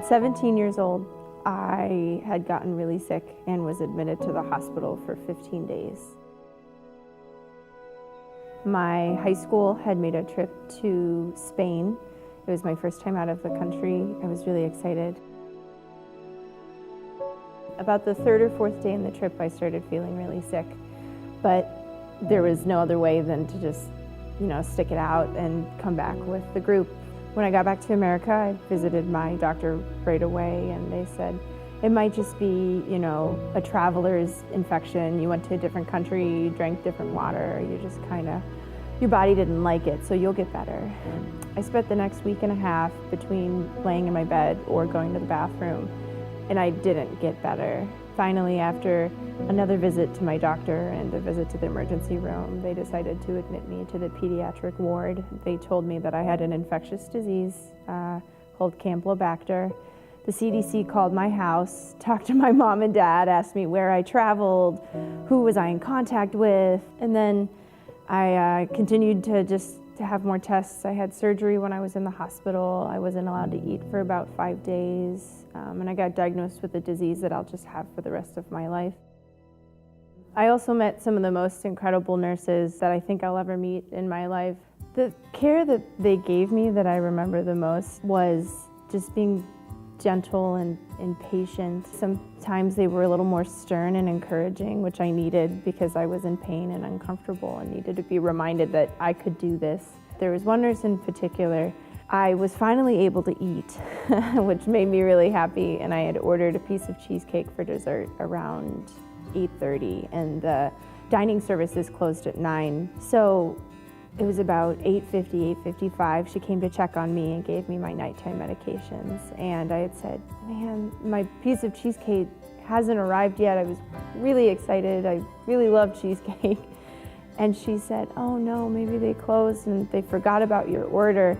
17 years old, I had gotten really sick and was admitted to the hospital for 15 days. My high school had made a trip to Spain. It was my first time out of the country. I was really excited. About the third or fourth day in the trip, I started feeling really sick, but there was no other way than to just, stick it out and come back with the group. When I got back to America, I visited my doctor right away, and they said, it might just be, a traveler's infection. You went to a different country, you drank different water, your body didn't like it, so you'll get better. I spent the next week and a half between laying in my bed or going to the bathroom, and I didn't get better. Finally, after another visit to my doctor and a visit to the emergency room, they decided to admit me to the pediatric ward. They told me that I had an infectious disease called Campylobacter. The CDC called my house, talked to my mom and dad, asked me where I traveled, who was I in contact with, and then I continued to have more tests. I had surgery when I was in the hospital. I wasn't allowed to eat for about 5 days, and I got diagnosed with a disease that I'll just have for the rest of my life. I also met some of the most incredible nurses that I think I'll ever meet in my life. The care that they gave me that I remember the most was just being gentle and patient. Sometimes they were a little more stern and encouraging, which I needed because I was in pain and uncomfortable and needed to be reminded that I could do this. There was one nurse in particular. I was finally able to eat, which made me really happy, and I had ordered a piece of cheesecake for dessert around 8:30, and the dining services closed at 9. So it was about 8:50, 8:55. She came to check on me and gave me my nighttime medications. And I had said, man, my piece of cheesecake hasn't arrived yet. I was really excited. I really love cheesecake. And she said, oh no, maybe they closed and they forgot about your order.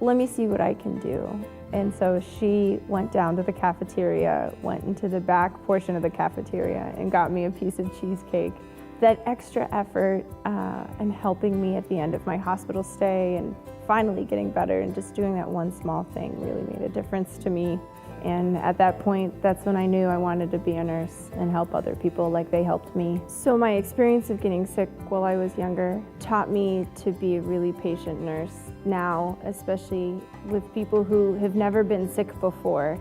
Let me see what I can do. And so she went down to the cafeteria, went into the back portion of the cafeteria and got me a piece of cheesecake. That extra effort and helping me at the end of my hospital stay and finally getting better and just doing that one small thing really made a difference to me. And at that point, that's when I knew I wanted to be a nurse and help other people like they helped me. So my experience of getting sick while I was younger taught me to be a really patient nurse. Now, especially with people who have never been sick before.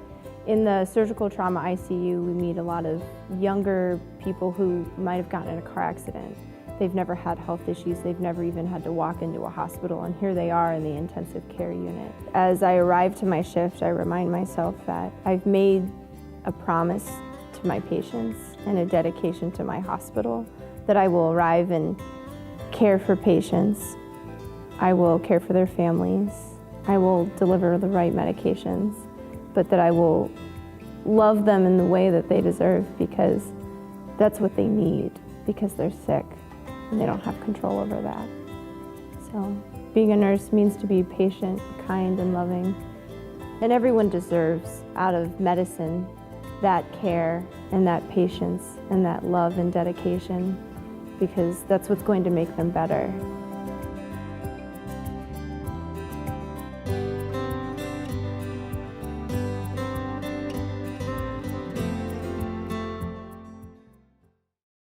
In the surgical trauma ICU, we meet a lot of younger people who might have gotten in a car accident. They've never had health issues, they've never even had to walk into a hospital, and here they are in the intensive care unit. As I arrive to my shift, I remind myself that I've made a promise to my patients and a dedication to my hospital that I will arrive and care for patients. I will care for their families. I will deliver the right medications, but that I will love them in the way that they deserve because that's what they need, because they're sick and they don't have control over that. So being a nurse means to be patient, kind, and loving. And everyone deserves out of medicine that care and that patience and that love and dedication because that's what's going to make them better.